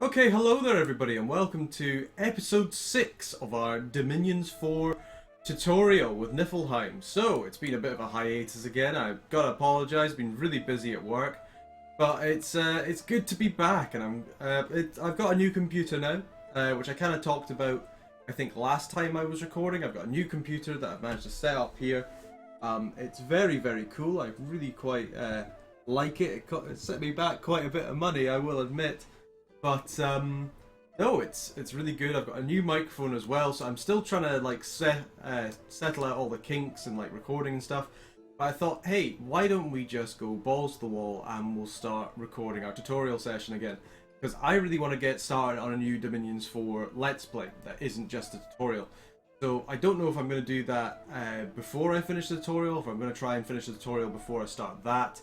Okay, hello there everybody and welcome to episode 6 of our Dominions 4 tutorial with Niflheim. So, it's been a bit of a hiatus again, I've got to apologise, been really busy at work. But it's good to be back, and I've got a new computer now, which I kind of talked about I think last time I was recording. I've got a new computer that I've managed to set up here. It's very cool, I really quite like it. It set me back quite a bit of money, I will admit. But no, it's really good. I've got a new microphone as well, so I'm still trying to like settle out all the kinks and like recording and stuff. But I thought, hey, why don't we just go balls to the wall and we'll start recording our tutorial session again? Because I really want to get started on a new Dominions 4 Let's Play that isn't just a tutorial. So I don't know if I'm going to do that before I finish the tutorial, if I'm going to try and finish the tutorial before I start that.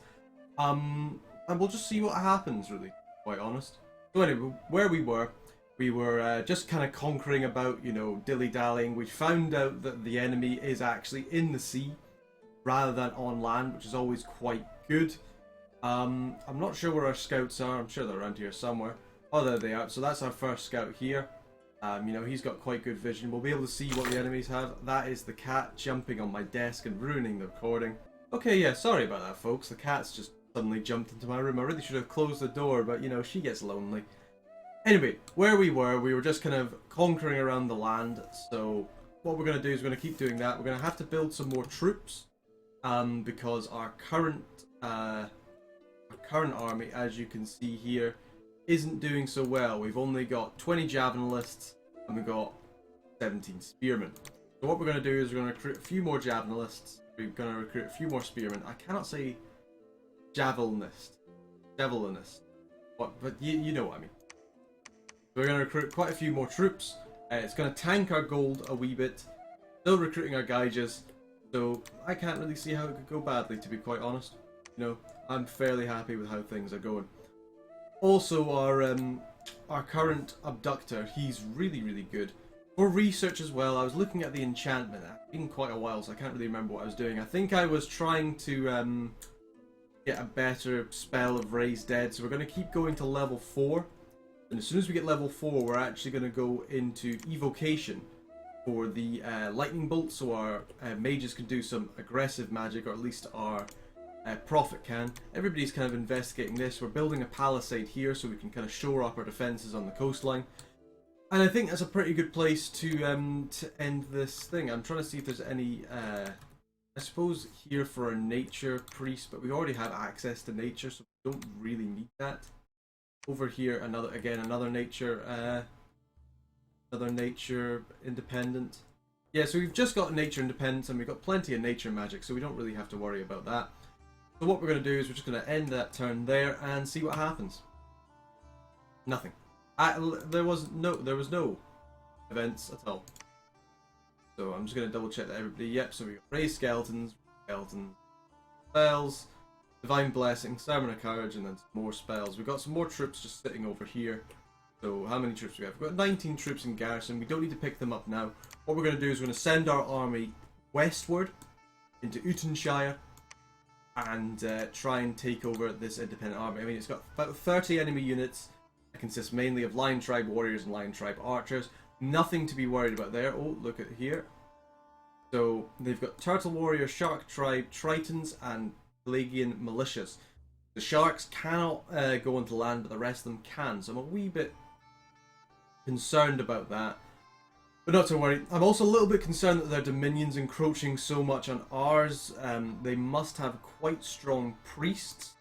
And we'll just see what happens, really, quite honest. So anyway, where we were just kind of conquering about, you know, dilly-dallying. We found out that the enemy is actually in the sea rather than on land, which is always quite good. I'm not sure where our scouts are. I'm sure they're around here somewhere. Oh, there they are. So that's our first scout here. You know, he's got quite good vision. We'll be able to see what the enemies have. That is the cat jumping on my desk and ruining the recording. Okay, yeah, sorry about that, folks. The cat's just suddenly jumped into my room. I really should have closed the door, but, you know, she gets lonely. Anyway, where we were just kind of conquering around the land. So what we're going to do is we're going to keep doing that. We're going to have to build some more troops. Because our current army, as you can see here, isn't doing so well. We've only got 20 javelinists and we've got 17 spearmen. So what we're going to do is we're going to recruit a few more javelinists. We're going to recruit a few more spearmen. I cannot say javelinist, but you know what I mean. We're going to recruit quite a few more troops. It's going to tank our gold a wee bit. Still recruiting our Gaijas. So I can't really see how it could go badly, to be quite honest. You know, I'm fairly happy with how things are going. Also, our current abductor, he's really good. For research as well, I was looking at the enchantment. It's been quite a while, so I can't really remember what I was doing. I think I was trying to get a better spell of Raise Dead, so we're going to keep going to level 4. And as soon as we get level 4, we're actually going to go into evocation for the lightning bolt, so our mages can do some aggressive magic, or at least our prophet can. Everybody's kind of investigating this. We're building a palisade here so we can kind of shore up our defenses on the coastline. And I think that's a pretty good place to end this thing. I'm trying to see if there's any, I suppose here for a nature priest, but we already have access to nature, so we don't really need that. Over here, another nature independent. Yeah, so we've just got nature independence and we've got plenty of nature magic, so we don't really have to worry about that. So what we're going to do is we're just going to end that turn there and see what happens. Nothing. There was no events at all. So I'm just going to double check that everybody. Yep. So we got raised skeletons, spells, divine blessing, sermon of courage, and then some more spells. We've got some more troops just sitting over here. So how many troops do we have? We've got 19 troops in garrison. We don't need to pick them up now. What we're going to do is we're going to send our army westward into Utenshire and try and take over this independent army. I mean, it's got about 30 enemy units. It consists mainly of Lion Tribe warriors and Lion Tribe archers. Nothing to be worried about there. Oh, look at here. So they've got Turtle Warrior, Shark Tribe, Tritons, and Pelagian militias. The sharks cannot go onto land, but the rest of them can. So I'm a wee bit concerned about that, but not to worry. I'm also a little bit concerned that their dominions encroaching so much on ours. They must have quite strong priests,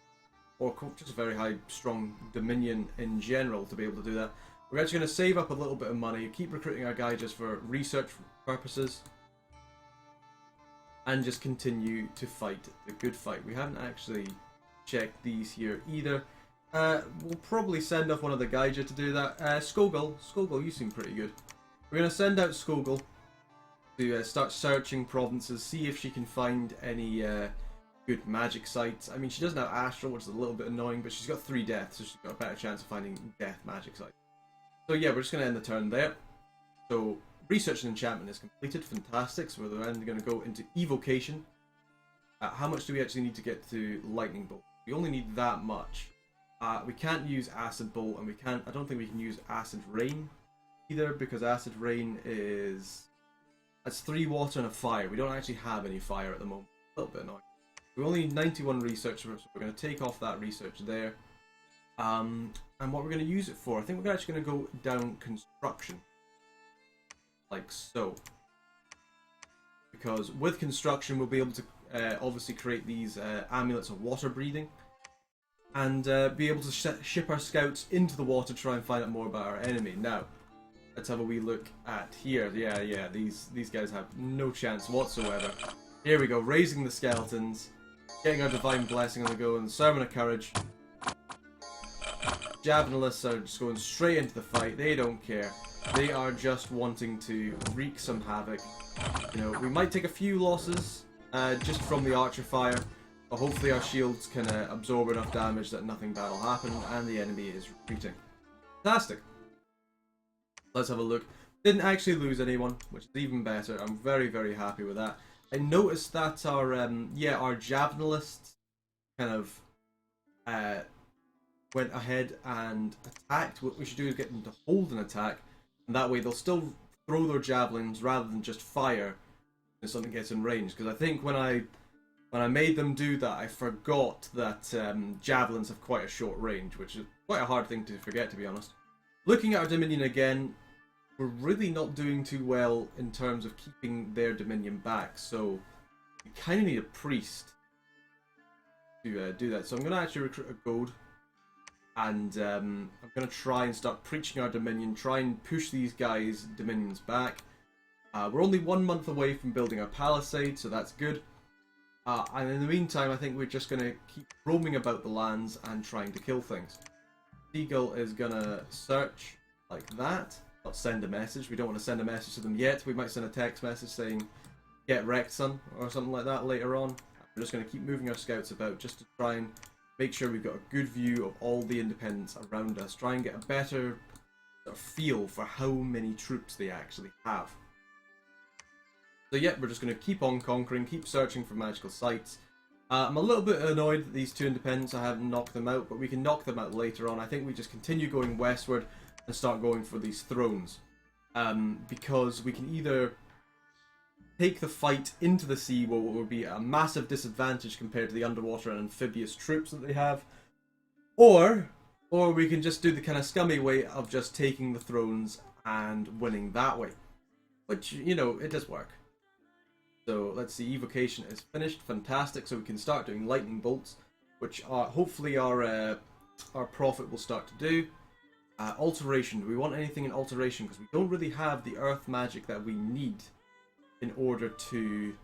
or just a very high strong dominion in general to be able to do that. We're actually going to save up a little bit of money, keep recruiting our guy just for research purposes, and just continue to fight the good fight. We haven't actually checked these here either. We'll probably send off one of the Gaija to do that. Skogul, you seem pretty good. We're going to send out Skogul to start searching provinces, see if she can find any good magic sites. I mean, she doesn't have Astral, which is a little bit annoying, but she's got 3 deaths, so she's got a better chance of finding death magic sites. So yeah, we're just going to end the turn there. So research and enchantment is completed, fantastic. So we're then going to go into evocation. How much do we actually need to get to lightning bolt? We only need that much. We can't use acid bolt, and I don't think we can use acid rain either, because acid rain that's 3 water and a fire. We don't actually have any fire at the moment. A little bit annoying. We only need 91 research, so we're going to take off that research there. And what we're going to use it for, I think we're actually going to go down construction. Like so. Because with construction, we'll be able to obviously create these amulets of water breathing. And be able to ship our scouts into the water to try and find out more about our enemy. Now, let's have a wee look at here. Yeah, these guys have no chance whatsoever. Here we go, raising the skeletons, getting our divine blessing on the go, and sermon of courage. Javelinists are just going straight into the fight. They don't care. They are just wanting to wreak some havoc. You know, we might take a few losses just from the archer fire, but hopefully our shields can absorb enough damage that nothing bad will happen, and the enemy is retreating. Fantastic. Let's have a look. Didn't actually lose anyone, which is even better. I'm very, very happy with that. I noticed that our javelinists kind of went ahead and attacked. What we should do is get them to hold an attack, and that way they'll still throw their javelins rather than just fire if something gets in range. Because I think when I made them do that, I forgot that javelins have quite a short range, which is quite a hard thing to forget, to be honest. Looking at our Dominion again, we're really not doing too well in terms of keeping their Dominion back, so we kind of need a priest to do that. So I'm going to actually recruit a gold, and I'm going to try and start preaching our Dominion, try and push these guys' Dominions back. We're only 1 month away from building our palisade, so that's good. And in the meantime, I think we're just going to keep roaming about the lands and trying to kill things. Seagull is going to search like that. Not send a message. We don't want to send a message to them yet. We might send a text message saying, "Get wrecked, son," or something like that later on. We're just going to keep moving our scouts about just to try and make sure we've got a good view of all the independents around us. Try and get a better sort of feel for how many troops they actually have. So yeah, we're just going to keep on conquering, keep searching for magical sites. I'm a little bit annoyed that these 2 independents, I haven't knocked them out, but we can knock them out later on. I think we just continue going westward and start going for these thrones. Because we can either take the fight into the sea, where it will be a massive disadvantage compared to the underwater and amphibious troops that they have, or we can just do the kind of scummy way of just taking the thrones and winning that way. Which, you know, it does work. So let's see, evocation is finished, fantastic. So we can start doing lightning bolts, which are hopefully our prophet will start to do. Alteration. Do we want anything in alteration? Because we don't really have the earth magic that we need in order to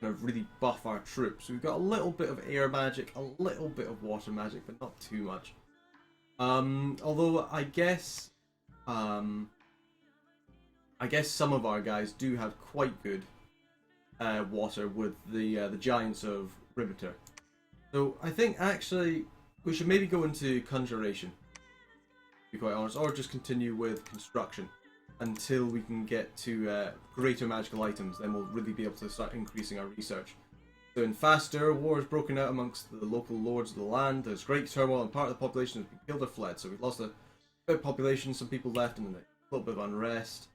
kind of really buff our troops. So we've got a little bit of air magic, a little bit of water magic, but not too much. Although I guess some of our guys do have quite good water with the giants of Riveter. So I think actually we should maybe go into conjuration, to be quite honest, or just continue with construction until we can get to greater magical items. Then we'll really be able to start increasing our research. So in Faster, war has broken out amongst the local lords of the land. There's great turmoil and part of the population has been killed or fled. So we've lost a bit of population, some people left, and a little bit of unrest.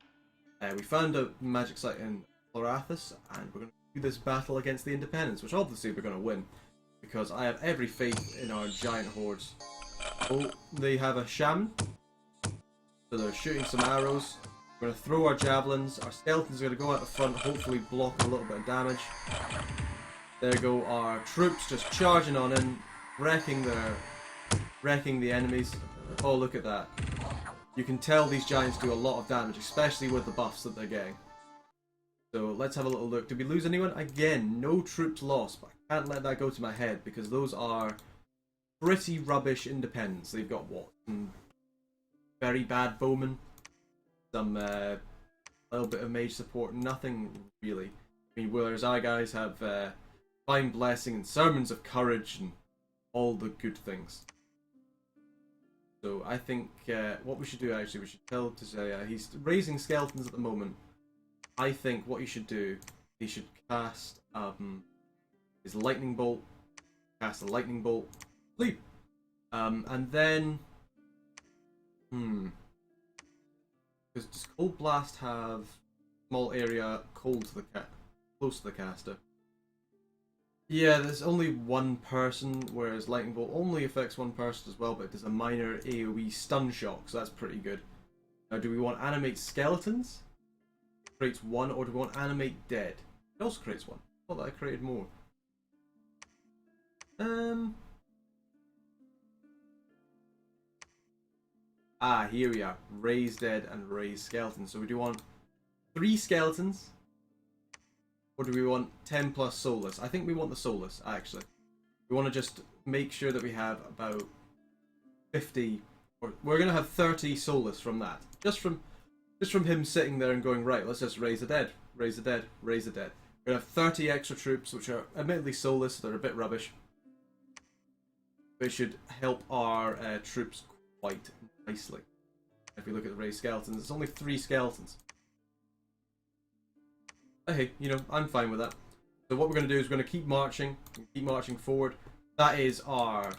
We found a magic site in Chlorathus, and we're going to do this battle against the Independents, which obviously we're going to win, because I have every faith in our giant hordes. Oh, they have a shaman, so they're shooting some arrows. We're going to throw our javelins. Our skeletons are going to go out the front, hopefully block a little bit of damage. There go our troops just charging on in, wrecking the enemies. Oh, look at that. You can tell these giants do a lot of damage, especially with the buffs that they're getting. So let's have a little look. Did we lose anyone? Again, no troops lost, but I can't let that go to my head because those are pretty rubbish independents. They've got what? Some very bad bowmen, some little bit of mage support, nothing really. I mean, whereas our guys have divine blessing and sermons of courage and all the good things. So I think what we should do actually, we should tell Tizaya, he's raising skeletons at the moment. I think what he should do, he should cast his lightning bolt, cast a lightning bolt, sleep. And then... Does Cold Blast have small area cold to the close to the caster? Yeah, there's only one person, whereas Lightning Bolt only affects one person as well, but it does a minor AoE stun shock, so that's pretty good. Now, do we want animate skeletons? Creates one, or do we want animate dead? It also creates one. I thought that I created more. Here we are. Raise dead and raise skeletons. So we do want 3 skeletons, or do we want 10 plus soulless? I think we want the soulless, actually. We want to just make sure that we have about 50, or we're going to have 30 soulless from that. Just from him sitting there and going, right, let's just raise the dead, raise the dead, raise the dead. We're going to have 30 extra troops, which are admittedly soulless, so they're a bit rubbish. But it should help our troops quite nicely. If we look at the raised skeletons, it's only 3 skeletons. Hey, you know, I'm fine with that. So what we're going to do is we're going to keep marching forward. That is our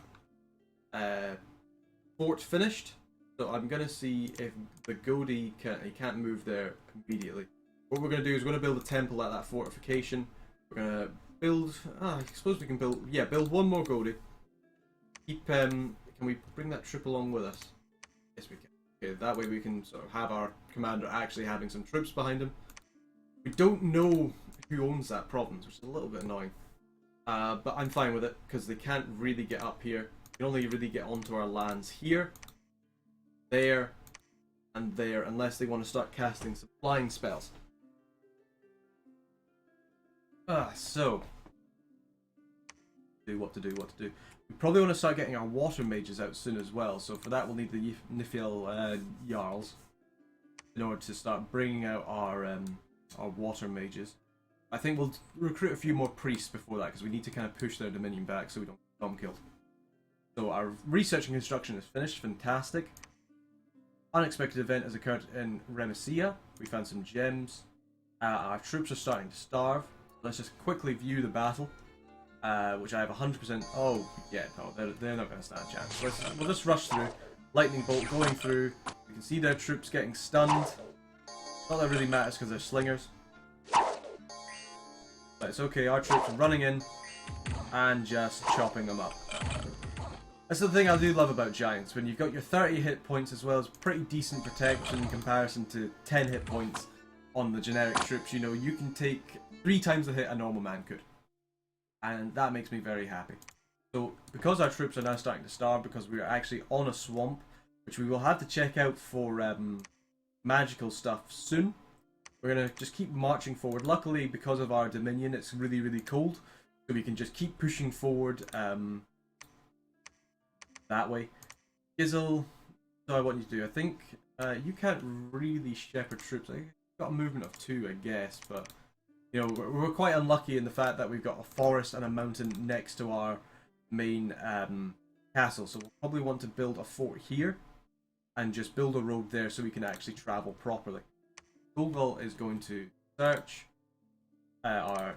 fort finished. So I'm going to see if the Goldie can't move there immediately. What we're going to do is we're going to build a temple at that fortification. We're going to build, I suppose we can build, yeah, build one more Goldie. Keep, can we bring that troop along with us? Yes, we can. Okay, that way we can sort of have our commander actually having some troops behind him. We don't know who owns that province, which is a little bit annoying. But I'm fine with it, because they can't really get up here. They can only really get onto our lands here, there, and there, unless they want to start casting some flying spells. So... What to do. We probably want to start getting our water mages out soon as well, so for that we'll need the Nifil Jarls in order to start bringing out our water mages. I think we'll recruit a few more priests before that, because we need to kind of push their dominion back so we don't get bomb killed. So our research and construction is finished, fantastic. Unexpected event has occurred in Remesia. We found some gems. Our troops are starting to starve. Let's just quickly view the battle. Which I have 100%. Oh, yeah, no, they're not going to stand a chance. We'll just rush through. Lightning bolt going through. You can see their troops getting stunned. Not that really matters because they're slingers. But it's okay, our troops are running in and just chopping them up. That's the thing I do love about giants. When you've got your 30 hit points as well as pretty decent protection in comparison to 10 hit points on the generic troops, you know, you can take 3 times the hit a normal man could. And that makes me very happy. So, because our troops are now starting to starve, because we are actually on a swamp, which we will have to check out for magical stuff soon, we're going to just keep marching forward. Luckily, because of our dominion, it's really, really cold, so we can just keep pushing forward that way. Gizzle, so I want you to do, I think you can't really shepherd troops. I've got a movement of 2, I guess, but... You know, we're quite unlucky in the fact that we've got a forest and a mountain next to our main castle. So we'll probably want to build a fort here and just build a road there so we can actually travel properly. Goldval is going to search. Our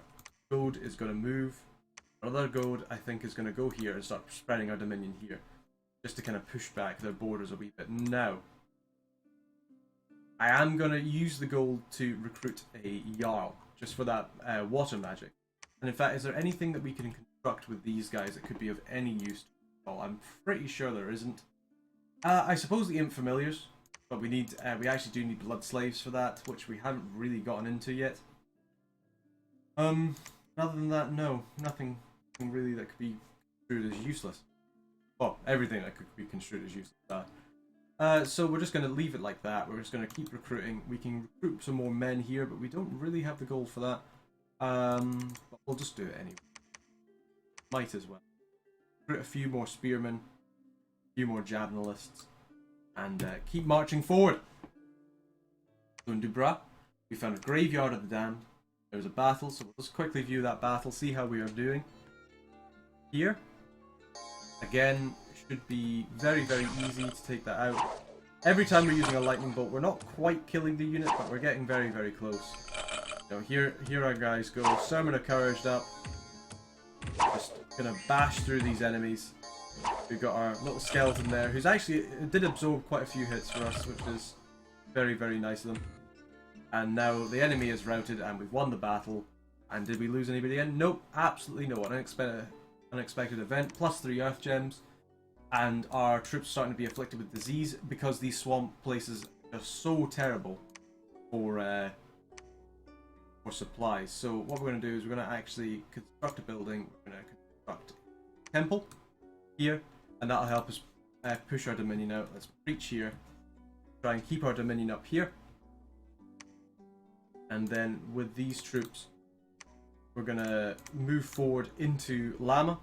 gold is going to move. Another gold, I think, is going to go here and start spreading our dominion here. Just to kind of push back their borders a wee bit. Now, I am going to use the gold to recruit a Jarl. Just for that water magic. And in fact, is there anything that we can construct with these guys that could be of any use to all? I'm pretty sure there isn't. I suppose the Imp Familiars, but we need we actually do need blood slaves for that, which we haven't really gotten into yet. Other than that, no, nothing really that could be construed as useless. Well, everything that could be construed as useless. So we're just going to leave it like that. We're just going to keep recruiting. We can recruit some more men here, but we don't really have the gold for that. But we'll just do it anyway. Might as well. Recruit a few more spearmen, a few more javelinists, and keep marching forward. So in Dubra, we found a graveyard of the damned. There was a battle, so we'll just quickly view that battle, see how we are doing. Here, again, should be very, very easy to take that out. Every time we're using a lightning bolt, we're not quite killing the unit, but we're getting very, very close. So here our guys go. Sermon of Courage up. Just gonna bash through these enemies. We've got our little skeleton there, who's actually did absorb quite a few hits for us, which is very, very nice of them. And now the enemy is routed, and we've won the battle. And did we lose anybody in? Nope, absolutely no. Unexpected event. +3 earth gems, and our troops are starting to be afflicted with disease because these swamp places are so terrible for supplies. So what we're going to do is we're going to actually construct a building. We're going to construct a temple here, and that'll help us push our dominion out. Let's preach here. Try and keep our dominion up here. And then with these troops, we're going to move forward into Lama.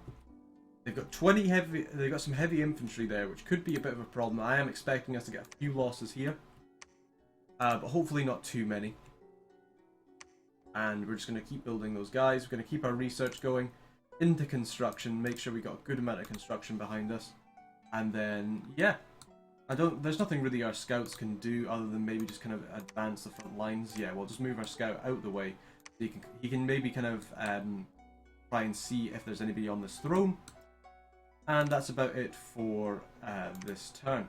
They've got they've got some heavy infantry there, which could be a bit of a problem. I am expecting us to get a few losses here, but hopefully not too many. And we're just going to keep building those guys. We're going to keep our research going into construction, make sure we got a good amount of construction behind us. And then, yeah, there's nothing really our scouts can do other than maybe just kind of advance the front lines. Yeah, we'll just move our scout out the way. So he can maybe kind of try and see if there's anybody on this throne. And that's about it for this turn.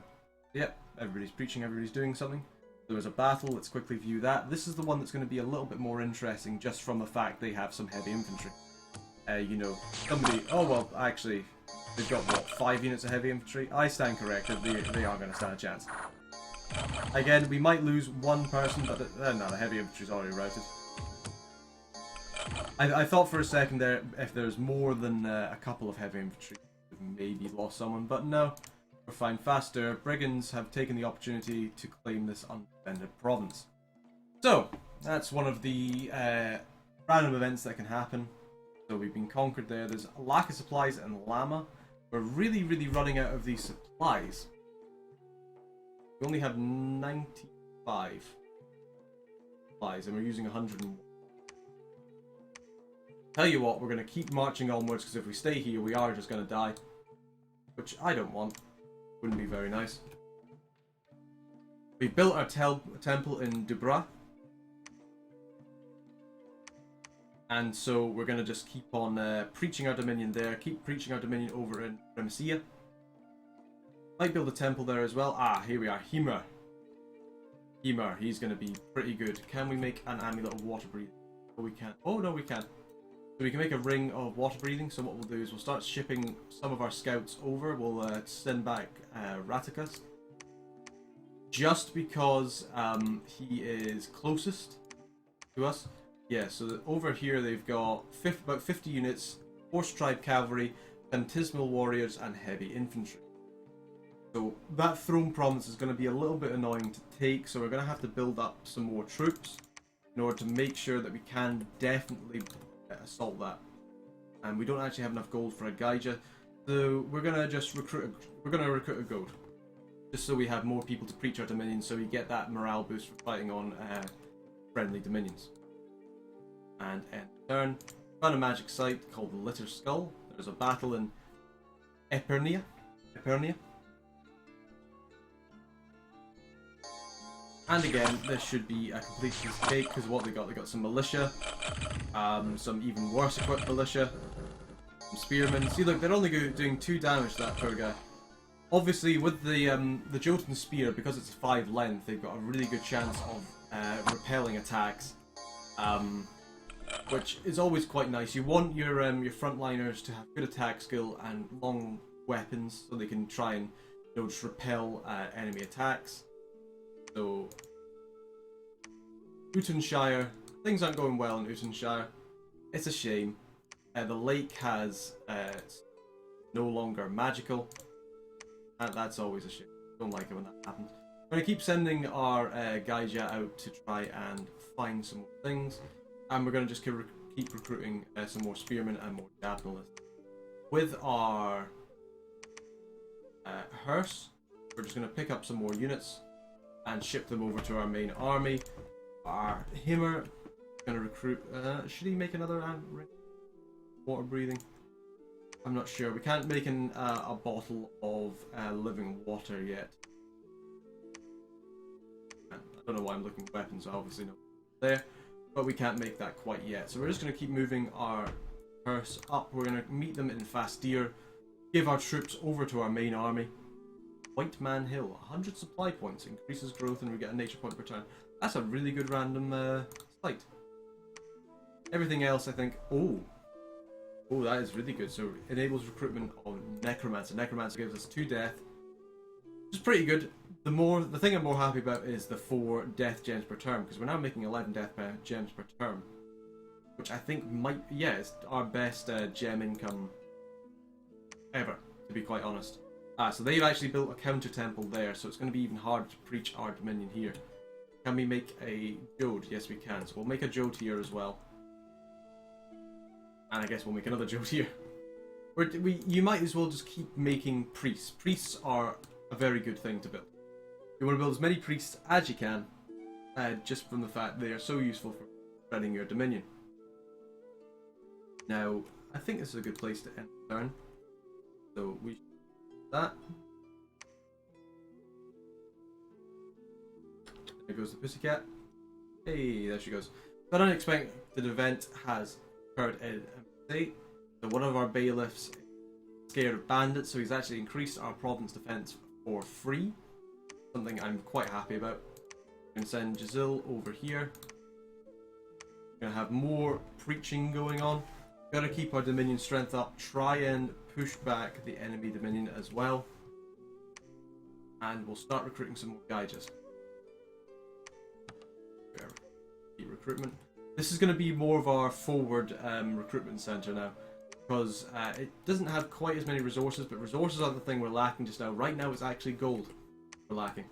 Yep, everybody's preaching, everybody's doing something. There was a battle, let's quickly view that. This is the one that's going to be a little bit more interesting just from the fact they have some heavy infantry. You know, somebody... Oh, well, actually, they've got, what, 5 units of heavy infantry? I stand corrected, they are going to stand a chance. Again, we might lose one person, but no, the heavy infantry's already routed. I thought for a second there, if there's more than a couple of heavy infantry, we've maybe lost someone, but no. We're fine. Faster. Brigands have taken the opportunity to claim this undefended province. So, that's one of the random events that can happen. So we've been conquered there. There's a lack of supplies in Lama. We're really, really running out of these supplies. We only have 95 supplies, and we're using 101. Tell you what, we're going to keep marching onwards, because if we stay here, we are just going to die. Which I don't want. Wouldn't be very nice. We built our temple in Dubra. And so we're going to just keep on preaching our dominion there. Keep preaching our dominion over in Primicia. Might build a temple there as well. Ah, here we are. Himar. Himar, he's going to be pretty good. Can we make an amulet of water breathing? Oh, we can't. Oh, no, we can. So we can make a ring of water breathing. So what we'll do is we'll start shipping some of our scouts over. We'll send back Ratikas. Just because he is closest to us. Yeah, so over here they've got about 50 units, Horse Tribe Cavalry, Phantasmal Warriors, and Heavy Infantry. So that throne province is going to be a little bit annoying to take, so we're going to have to build up some more troops in order to make sure that we can definitely assault that. And we don't actually have enough gold for a Gaija, so we're going to just recruit a gold. Just so we have more people to preach our dominions, so we get that morale boost for fighting on friendly dominions. And end turn. Found a magic site called the Litter Skull. There's a battle in Epernia. And again, this should be a complete piece of cake, because what they got some militia, some even worse equipped militia, some spearmen. See, look, they're only doing 2 damage to that poor guy. Obviously, with the Jotun Spear, because it's 5 length, they've got a really good chance of repelling attacks. Which is always quite nice. You want your frontliners to have good attack skill and long weapons, so they can try and just repel enemy attacks. So, Utenshire, things aren't going well in Utenshire. It's a shame. The lake has no longer magical. That's always a shame. Don't like it when that happens. We're gonna keep sending our Gaija out to try and find some more things. And we're going to just keep recruiting some more spearmen and more javelinists. With our hearse, we're just going to pick up some more units and ship them over to our main army. Our Himmer is going to recruit... should he make another ring? Water breathing? I'm not sure. We can't make a bottle of living water yet. I don't know why I'm looking at weapons, obviously not there. But we can't make that quite yet. So we're just going to keep moving our hearse up. We're going to meet them in Fastir. give our troops over to our main army. White Man Hill, 100 supply points, increases growth and we get a nature point per turn. That's a really good random site. Everything else I think, oh that is really good. So enables recruitment of Necromancer. Necromancer gives us 2 death, which is pretty good. The thing I'm more happy about is the 4 death gems per turn, because we're now making 11 death gems per turn, which I think might, yeah, it's our best gem income ever, to be quite honest. So they've actually built a counter temple there, so it's going to be even harder to preach our dominion here. Can we make a Jode? Yes, we can. So we'll make a Jode here as well. And I guess we'll make another Jode here. You might as well just keep making priests. Priests are a very good thing to build. You want to build as many priests as you can, just from the fact they are so useful for spreading your dominion. Now, I think this is a good place to end the turn. So we should do that. There goes the pussycat. Hey, there she goes. An unexpected event has occurred in MSA. So one of our bailiffs is scared of bandits, so he's actually increased our province defense for free. Something I'm quite happy about. I'm going to send Giselle over here. We're going to have more preaching going on. Got to keep our dominion strength up. Try and push back the enemy dominion as well. And we'll start recruiting some more guys. Recruitment. This is going to be more of our forward recruitment center now, because it doesn't have quite as many resources, but resources are the thing we're lacking just now. Right now it's actually gold we're lacking.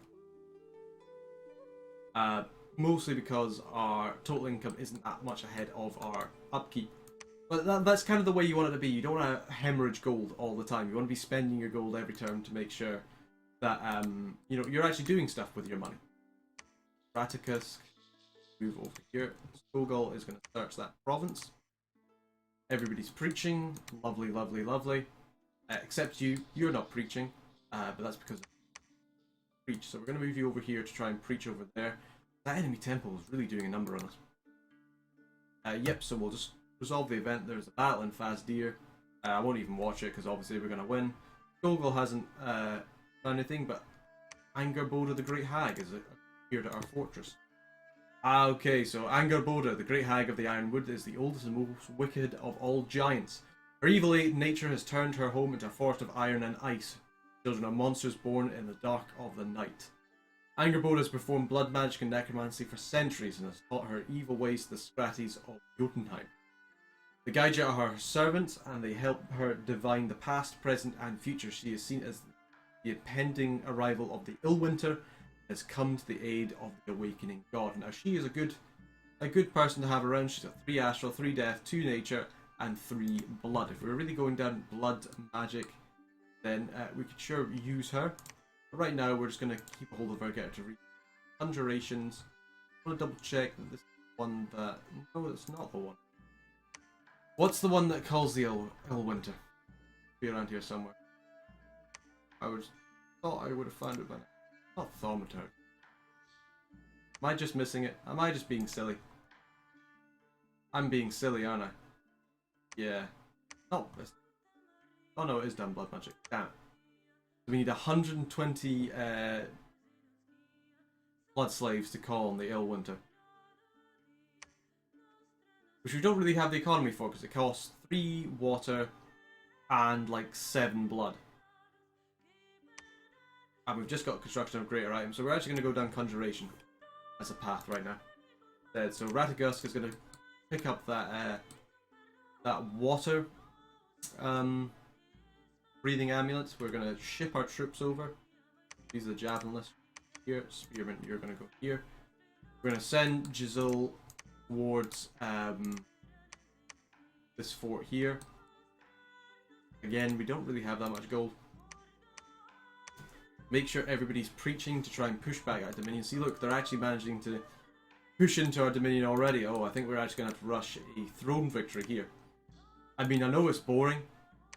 Mostly because our total income isn't that much ahead of our upkeep. But that's kind of the way you want it to be. You don't want to hemorrhage gold all the time. You want to be spending your gold every turn to make sure that you know, you're actually doing stuff with your money. Raticus, move over here. Skogul is going to search that province. Everybody's preaching. Lovely, lovely, lovely. Except you. You're not preaching. But that's because of preach. So we're going to move you over here to try and preach over there. That enemy temple is really doing a number on us. Yep, so we'll just resolve the event. There's a battle in Fazdir. I won't even watch it because obviously we're going to win. Skogul hasn't done anything, but Angerboda the Great Hag has appeared at our fortress. Okay, so Angerboda, the Great Hag of the Ironwood, is the oldest and most wicked of all giants. Her evil nature has turned her home into a forest of iron and ice. Children of monsters born in the dark of the night. Angerboda has performed blood magic and necromancy for centuries and has taught her evil ways to the Scratties of Jotunheim. The Gaija are her servants and they help her divine the past, present and future. She is seen as the impending arrival of the Illwinter, has come to the aid of the awakening god. Now she is a good person to have around. She's got 3 astral, 3 death, 2 nature and 3 blood. If we're really going down blood magic, then we could sure use her. But right now we're just going to keep a hold of her, get her to read conjurations. I want to double check that this is the one that... No, it's not the one. What's the one that calls the Illwinter? Be around here somewhere. Thought I would have found it by now. Not Thaumaturge. Am I just missing it? Am I just being silly? I'm being silly, aren't I? Yeah. Not this. Oh no, it is done blood magic. Damn it. So we need 120 blood slaves to call on the Illwinter. Which we don't really have the economy for because it costs 3 water and like 7 blood. And we've just got construction of greater items, so we're actually going to go down conjuration as a path right now. So Ratigusk is going to pick up that that water breathing amulets. We're going to ship our troops over. These are the javelinists here. Spearman, you're going to go here. We're going to send Giselle towards this fort here. Again, we don't really have that much gold. Make sure everybody's preaching to try and push back our dominion. See, look, they're actually managing to push into our dominion already. Oh, I think we're actually going to have to rush a throne victory here. I mean, I know it's boring,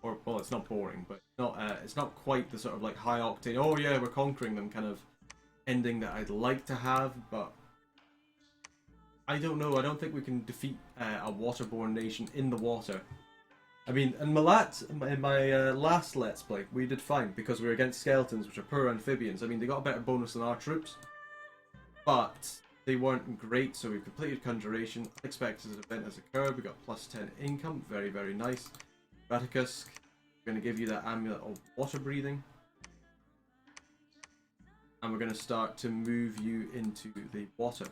or well, it's not boring, but it's not quite the sort of like high octane. Oh yeah, we're conquering them kind of ending that I'd like to have, but I don't know. I don't think we can defeat a waterborne nation in the water I mean, in my last Let's Play, we did fine because we were against skeletons, which are poor amphibians. I mean, they got a better bonus than our troops, but they weren't great, so we completed Conjuration. Unexpected event has occurred. We got +10 income. Very, very nice. Raticus, we're going to give you that amulet of water breathing. And we're going to start to move you into the water.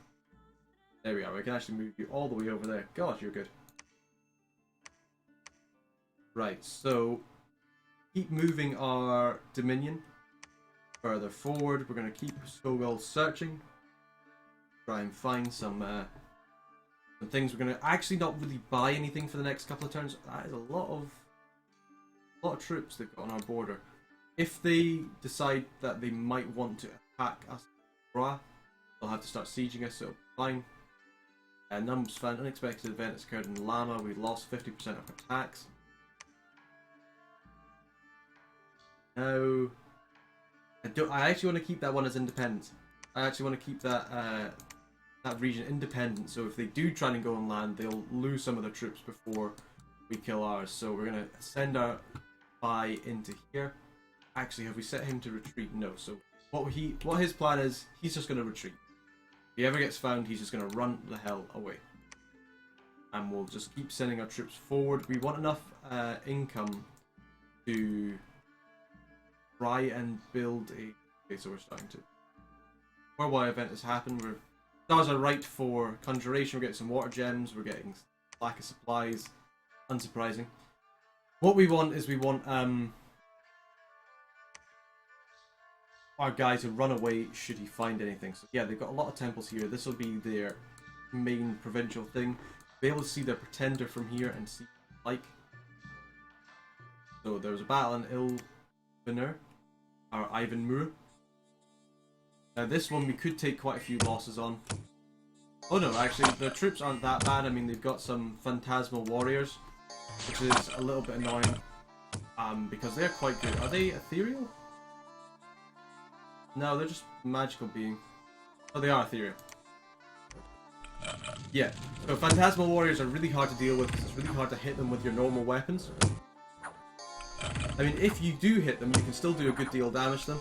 There we are. We can actually move you all the way over there. God, you're good. Right, so keep moving our Dominion further forward. We're going to keep Skogul searching. Try and find some things. We're going to actually not really buy anything for the next couple of turns. That is a lot of troops they've got on our border. If they decide that they might want to attack us, they'll have to start sieging us, so fine. Numbers found. Unexpected event has occurred in Lama. We lost 50% of attacks. Now, I actually want to keep that one as independent. I actually want to keep that that region independent. So if they do try and go on land, they'll lose some of their troops before we kill ours. So we're gonna send our spy into here. Actually, have we set him to retreat? No. So what his plan is, he's just gonna retreat. If he ever gets found, he's just gonna run the hell away. And we'll just keep sending our troops forward. We want enough income to try and build a... Okay, so we're starting to... Worldwide event has happened. Stars are right for Conjuration. We're getting some water gems. We're getting lack of supplies. Unsurprising. What we want is we want our guy to run away should he find anything. So yeah, they've got a lot of temples here. This will be their main provincial thing. Be able to see their pretender from here and see like. So there was a battle in Ilvinur, or Ivanmur. Now this one we could take quite a few losses on. Oh no, actually the troops aren't that bad. I mean, they've got some phantasmal warriors, which is a little bit annoying, because they're quite good. Are they ethereal? No, they're just magical being. Oh, they are ethereal. Yeah, so phantasmal warriors are really hard to deal with because it's really hard to hit them with your normal weapons. I mean, if you do hit them, you can still do a good deal of damage to them,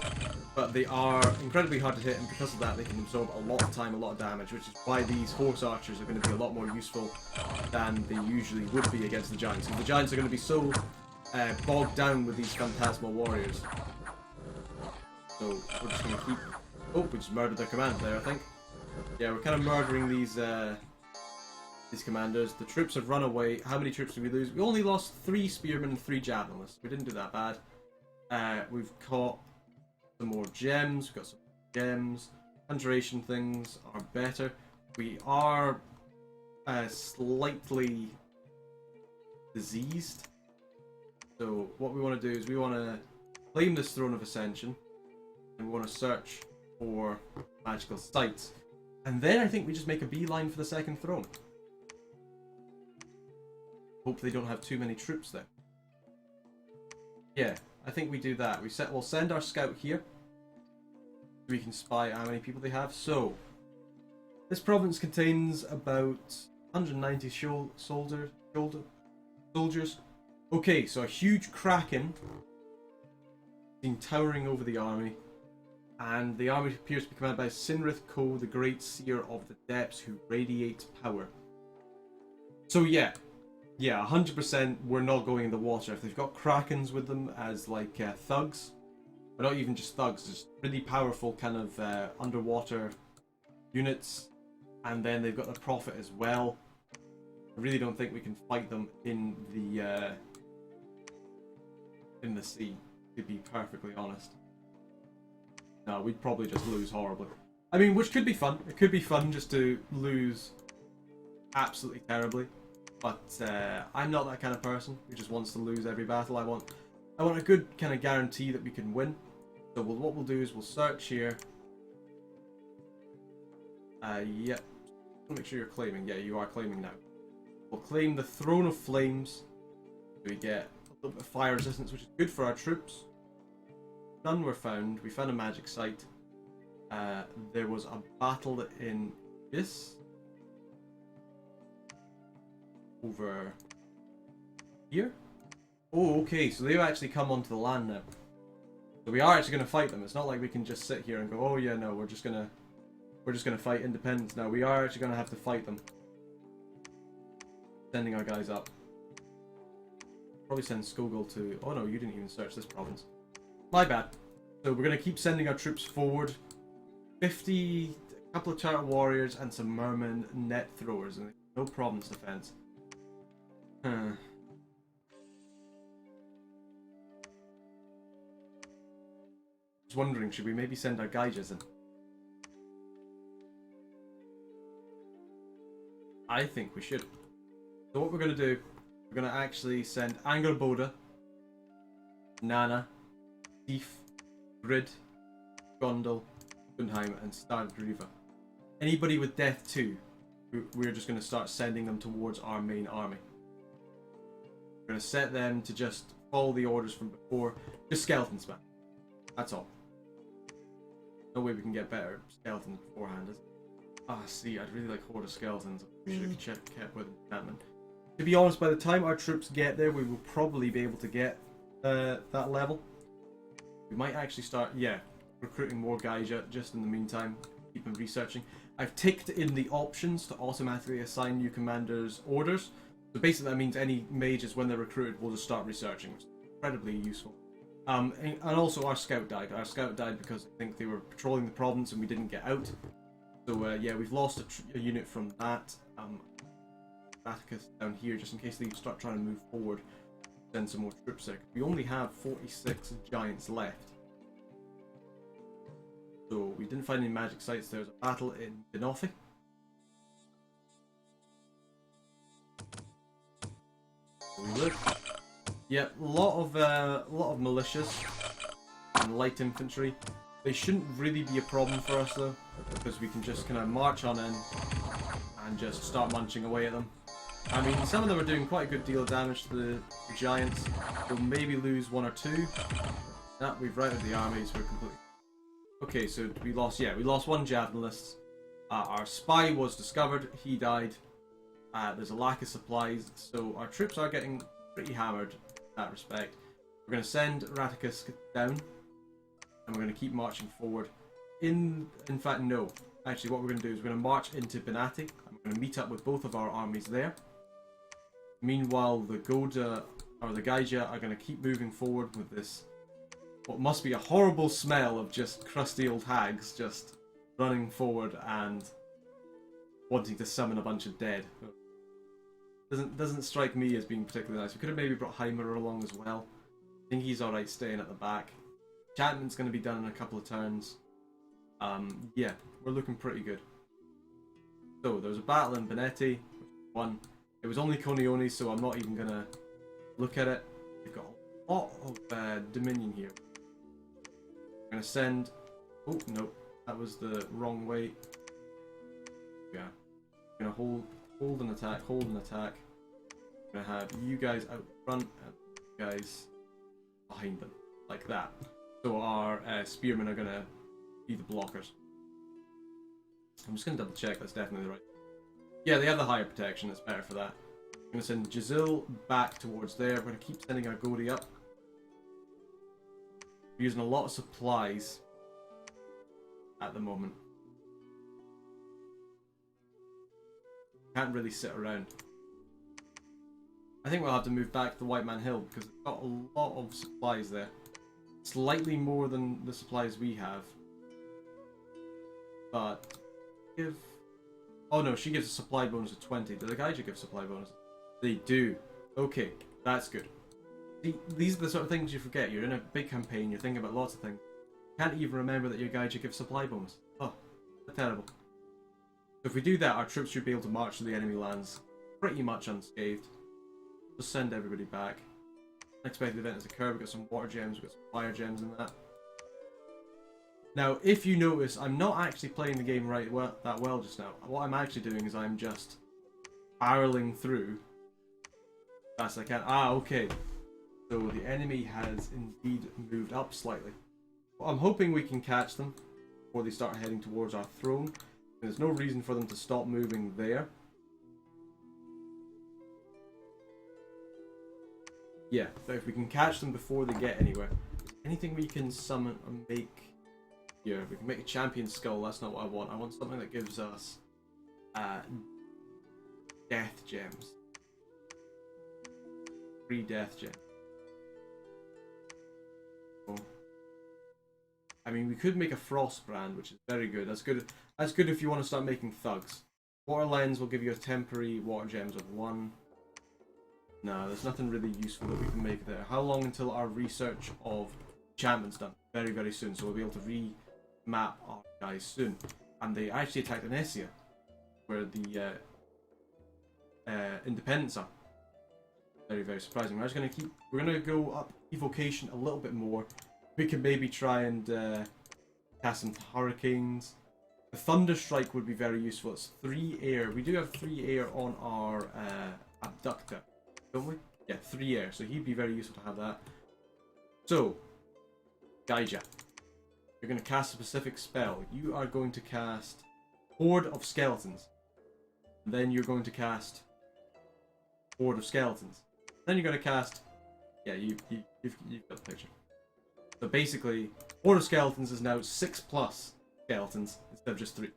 but they are incredibly hard to hit, and because of that, they can absorb a lot of time, a lot of damage, which is why these horse archers are going to be a lot more useful than they usually would be against the giants. Because the giants are going to be so bogged down with these phantasmal warriors. So we're just going to keep... Oh, we just murdered their command there, I think. Yeah, we're kind of murdering these commanders. The troops have run away. How many troops did we lose? We only lost 3 spearmen and 3 javelinists. We didn't do that bad. We've caught some more gems. We've got some gems. Conjuration things are better. We are slightly diseased. So what we want to do is we want to claim this Throne of Ascension. And we want to search for magical sites. And then I think we just make a beeline for the second throne. Hope they don't have too many troops there. Yeah, I think we do that. We'll send our scout here. We can spy how many people they have. So, this province contains about 190 soldiers. Okay, so a huge kraken seen towering over the army. And the army appears to be commanded by Sinrith Ko, the great seer of the depths who radiates power. So yeah, 100% we're not going in the water. If they've got krakens with them as like thugs, or not even just thugs, just really powerful kind of underwater units, and then they've got the prophet as well. I really don't think we can fight them in the sea, to be perfectly honest. No, we'd probably just lose horribly. I mean, which could be fun. It could be fun just to lose absolutely terribly. But I'm not that kind of person who just wants to lose every battle. I want a good kind of guarantee that we can win. So what we'll do is we'll search here. Yep. Make sure you're claiming. Yeah, you are claiming now. We'll claim the Throne of Flames. We get a little bit of fire resistance, which is good for our troops. None were found. We found a magic site. There was a battle in this. Over here. Oh, okay, so they've actually come onto the land now. So we are actually going to fight them. It's not like we can just sit here and go, oh yeah, no, we're just gonna fight independence now. We are actually going to have to fight them. Sending our guys up. Probably send Skogul to... Oh no, you didn't even search this province. My bad. So we're going to keep sending our troops forward. 50... A couple of turtle warriors and some merman net throwers. And no province defense. Huh. I was wondering, should we maybe send our Gaijas in? I think we should. So what we're going to do, we're going to actually send Angerboda, Nana, Thief, Grid, Gondel, Gunheim, and Stadriva. Anybody with Death 2, we're just going to start sending them towards our main army. We're going to set them to just follow the orders from before. Just skeletons, man. That's all. No way we can get better skeletons beforehand, is it? Ah, see, I'd really like Horde of Skeletons. We should have kept with enchantment. To be honest, by the time our troops get there, we will probably be able to get that level. We might actually start, yeah, recruiting more Gaija just in the meantime. Keep them researching. I've ticked in the options to automatically assign new commanders orders. So basically that means any mages, when they're recruited, will just start researching, which is incredibly useful. And also our scout died. Our scout died because I think they were patrolling the province and we didn't get out. So yeah, we've lost a unit from that. Atticus down here, just in case they start trying to move forward. Send some more troops there. We only have 46 giants left. So we didn't find any magic sites. There's a battle in Denofi. We look. Yep, a lot of militias and light infantry. They shouldn't really be a problem for us though, because we can just kind of march on in and just start munching away at them. I mean, some of them are doing quite a good deal of damage to the giants. We'll maybe lose one or two. Nah, we've routed the armies. We're completely... Okay, so we lost... Yeah, we lost one javelinist. Our spy was discovered. He died. There's a lack of supplies, so our troops are getting pretty hammered in that respect. We're going to send Raticus down, and we're going to keep marching forward. In fact, no. Actually, what we're going to do is we're going to march into Benati, and we're going to meet up with both of our armies there. Meanwhile, the Goda, or the Gaija, are going to keep moving forward with this, what must be a horrible smell of just crusty old hags just running forward and wanting to summon a bunch of dead. Doesn't strike me as being particularly nice. We could have maybe brought Heimer along as well. I think he's alright staying at the back. Enchantment's going to be done in a couple of turns. Yeah, we're looking pretty good. So, there was a battle in Benetti, which won. It was only Conioni, so I'm not even going to look at it. We've got a lot of Dominion here. I'm going to send... Oh, no, that was the wrong way. Yeah. I'm going to hold an attack, hold an attack. I'm going to have you guys out front and you guys behind them, like that. So our spearmen are going to be the blockers. I'm just going to double check that's definitely the right. Yeah, they have the higher protection, it's better for that. I'm going to send Jazil back towards there. We're going to keep sending our Godi up. We're using a lot of supplies at the moment. Can't really sit around. I think we'll have to move back to the White Man Hill because it's got a lot of supplies there. Slightly more than the supplies we have. But give... Oh no, she gives a supply bonus of 20. Do the Gaija give supply bonus? They do. Okay, that's good. See, these are the sort of things you forget. You're in a big campaign, you're thinking about lots of things. Can't even remember that your Gaija gives supply bonus. Oh, that's terrible. So if we do that, our troops should be able to march to the enemy lands pretty much unscathed. Just send everybody back. Unexpected event has occurred. We've got some water gems, we've got some fire gems in that. Now, if you notice, I'm not actually playing the game that well just now. What I'm actually doing is I'm just barreling through as I can. Ah, okay. So the enemy has indeed moved up slightly. Well, I'm hoping we can catch them before they start heading towards our throne. There's no reason for them to stop moving there. Yeah, but if we can catch them before they get anywhere. Anything we can summon and make here. We can make a champion skull. That's not what I want. I want something that gives us death gems. 3 death gems. Oh. I mean, we could make a frost brand, which is very good. That's good. That's good if you want to start making thugs. Water lens will give you a temporary water gems of 1. No, there's nothing really useful that we can make there. How long until our research of enchantment's done? Very, very soon. So we'll be able to remap our guys soon. And they actually attacked Anesia, where the independents are. Very, very surprising. We're just gonna keep. We're gonna go up evocation a little bit more. We can maybe try and cast some hurricanes. The thunder strike would be very useful. It's 3 air. We do have 3 air on our abductor, don't we? Yeah, 3 air. So he'd be very useful to have that. So, Gaija, you're going to cast a specific spell. You are going to cast Horde of Skeletons. Then you're going to cast Horde of Skeletons. Then you're going to cast... Yeah, you've got the picture. So basically, Horde of Skeletons is now 6+ skeletons instead of just 3.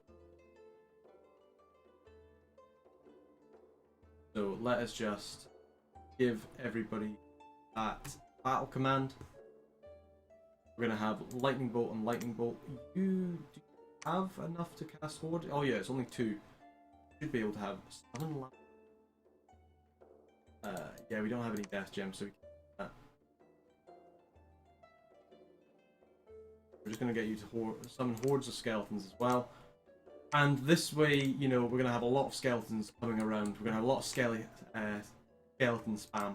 So let us just give everybody that battle command. We're going to have Lightning Bolt and Lightning Bolt. Do you have enough to cast Horde? Oh yeah, it's only 2. Should be able to have Summon Land. Yeah, we don't have any Death Gems, so we can't do that. We're just going to get you to summon hordes of skeletons as well. And this way, you know, we're going to have a lot of skeletons coming around. We're going to have a lot of skeleton spam.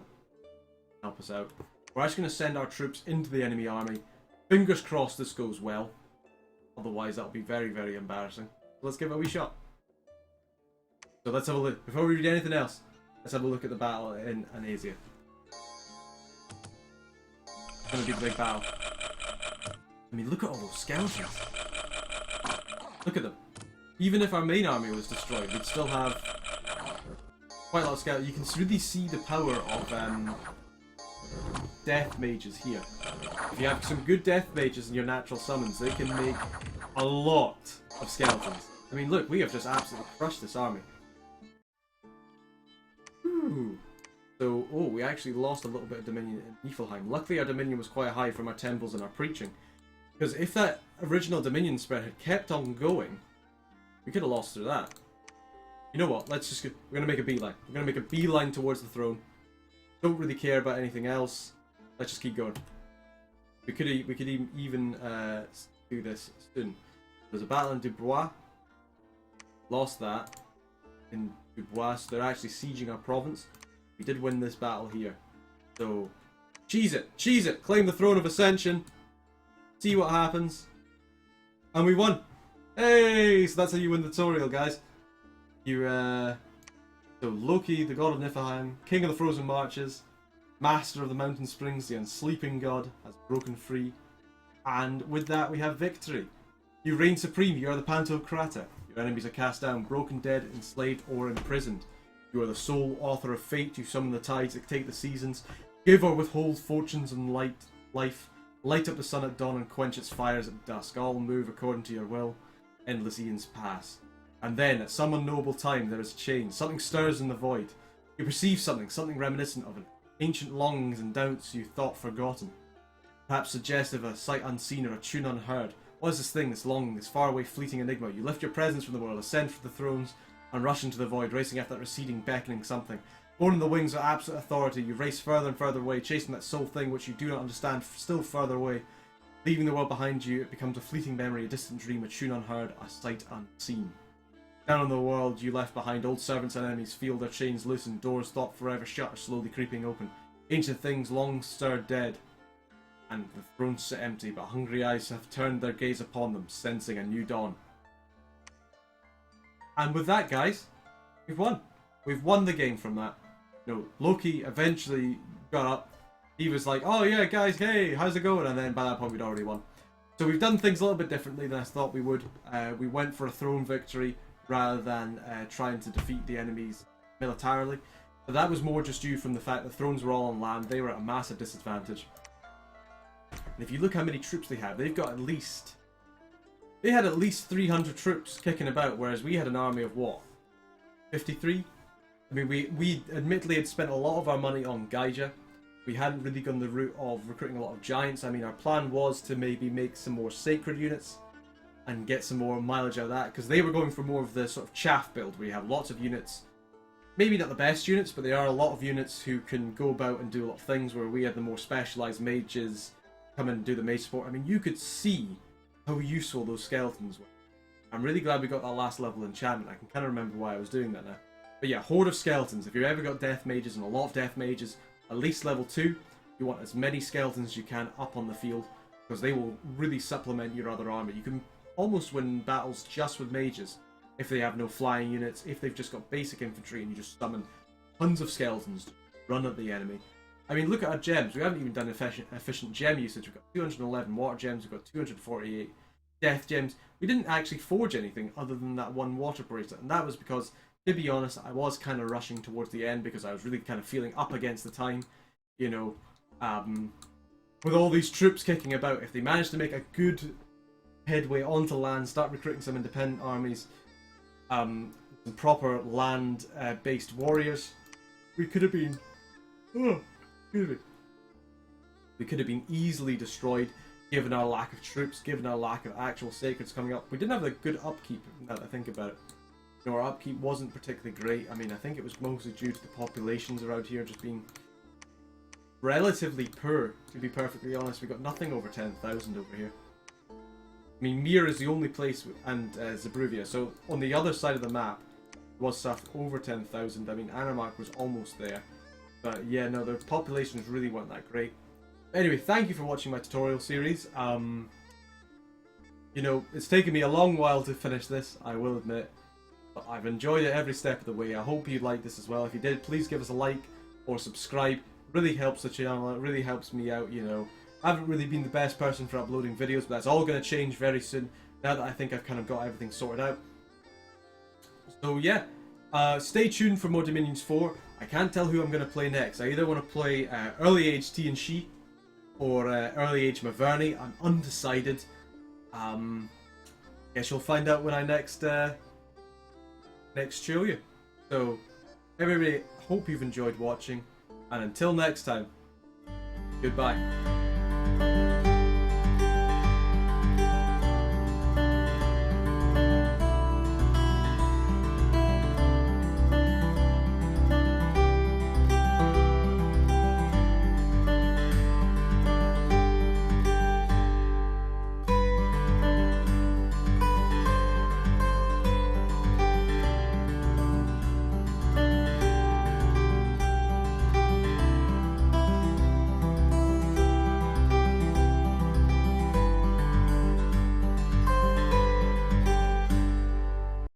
Help us out. We're actually going to send our troops into the enemy army. Fingers crossed this goes well. Otherwise, that'll be very, very embarrassing. So let's give it a wee shot. So let's have a look. Before we read anything else, let's have a look at the battle in Anesia. It's going to be the big battle. I mean, look at all those skeletons. Look at them. Even if our main army was destroyed, we'd still have quite a lot of skeletons. You can really see the power of death mages here. If you have some good death mages in your natural summons, they can make a lot of skeletons. I mean, look, we have just absolutely crushed this army. Ooh. So, oh, we actually lost a little bit of Dominion in Niflheim. Luckily, our Dominion was quite high from our temples and our preaching. Because if that original Dominion spread had kept on going, we could have lost through that. You know what? Let's just... We're going to make a beeline. We're going to make a beeline towards the throne. Don't really care about anything else. Let's just keep going. We could even do this soon. There's a battle in Dubois. Lost that in Dubois. So they're actually sieging our province. We did win this battle here. So, cheese it! Cheese it! Claim the throne of Ascension. See what happens. And we won! Hey! So that's how you win the tutorial, guys. You, So Loki, the god of Niflheim, king of the frozen marches, master of the mountain springs, the unsleeping god, has broken free. And with that we have victory. You reign supreme, you are the Pantocrator. Your enemies are cast down, broken, dead, enslaved, or imprisoned. You are the sole author of fate, you summon the tides, dictate the seasons, give or withhold fortunes and life, light up the sun at dawn and quench its fires at dusk. All move according to your will. Endless eons pass. And then, at some unknowable time, there is a change. Something stirs in the void. You perceive something reminiscent of an ancient longings and doubts you thought forgotten. Perhaps suggestive of a sight unseen or a tune unheard. What is this thing, this longing, this faraway fleeting enigma? You lift your presence from the world, ascend from the thrones, and rush into the void, racing after that receding, beckoning something. Born on the wings of absolute authority, you race further and further away, chasing that sole thing which you do not understand, still further away. Leaving the world behind you, it becomes a fleeting memory, a distant dream, a tune unheard, a sight unseen. Down in the world you left behind, old servants and enemies feel their chains loosened, doors thought forever shut are slowly creeping open. Ancient things long stirred dead, and the thrones sit empty, but hungry eyes have turned their gaze upon them, sensing a new dawn. And with that, guys, we've won. We've won the game from that. You know, Loki eventually got up. He was like, oh yeah, guys, hey, how's it going? And then by that point, we'd already won. So we've done things a little bit differently than I thought we would. We went for a throne victory rather than trying to defeat the enemies militarily. But that was more just due from the fact the thrones were all on land. They were at a massive disadvantage. And if you look how many troops they have, they've got at least... They had at least 300 troops kicking about, whereas we had an army of what? 53? I mean, we admittedly had spent a lot of our money on Gaija. We hadn't really gone the route of recruiting a lot of giants. I mean, our plan was to maybe make some more sacred units and get some more mileage out of that, because they were going for more of the sort of chaff build, where you have lots of units. Maybe not the best units, but they are a lot of units who can go about and do a lot of things, where we had the more specialised mages come in and do the mage support. I mean, you could see how useful those skeletons were. I'm really glad we got that last level enchantment. I can kind of remember why I was doing that now. But yeah, horde of skeletons. If you've ever got death mages, and a lot of death mages, at least level 2, you want as many skeletons as you can up on the field, because they will really supplement your other army. You can almost win battles just with mages if they have no flying units, if they've just got basic infantry and you just summon tons of skeletons to run at the enemy. I mean, look at our gems. We haven't even done efficient gem usage. We've got 211 water gems, we've got 248 death gems. We didn't actually forge anything other than that one water bracelet, and that was because, to be honest, I was kind of rushing towards the end because I was really kind of feeling up against the time. You know, with all these troops kicking about, if they managed to make a good headway onto land, start recruiting some independent armies, some proper land-based warriors, we could have been... Oh, excuse me. We could have been easily destroyed, given our lack of troops, given our lack of actual sacreds coming up. We didn't have a good upkeep, now that I think about it. You know, our upkeep wasn't particularly great. I mean, I think it was mostly due to the populations around here just being relatively poor, to be perfectly honest. We got nothing over 10,000 over here. I mean, Mir is the only place, and Zebruvia. So on the other side of the map was stuff over 10,000. I mean, Anamark was almost there. But yeah, no, the populations really weren't that great. Anyway, thank you for watching my tutorial series. You know, it's taken me a long while to finish this, I will admit. But I've enjoyed it every step of the way. I hope you liked this as well. If you did, please give us a like or subscribe. It really helps the channel. It really helps me out, you know. I haven't really been the best person for uploading videos, but that's all going to change very soon, now that I think I've kind of got everything sorted out. So yeah, stay tuned for more Dominions 4. I can't tell who I'm going to play next. I either want to play Early Age T and She, or Early Age Maverni. I'm undecided. Guess you'll find out when I next show you. So, everybody, hope you've enjoyed watching, and until next time, goodbye.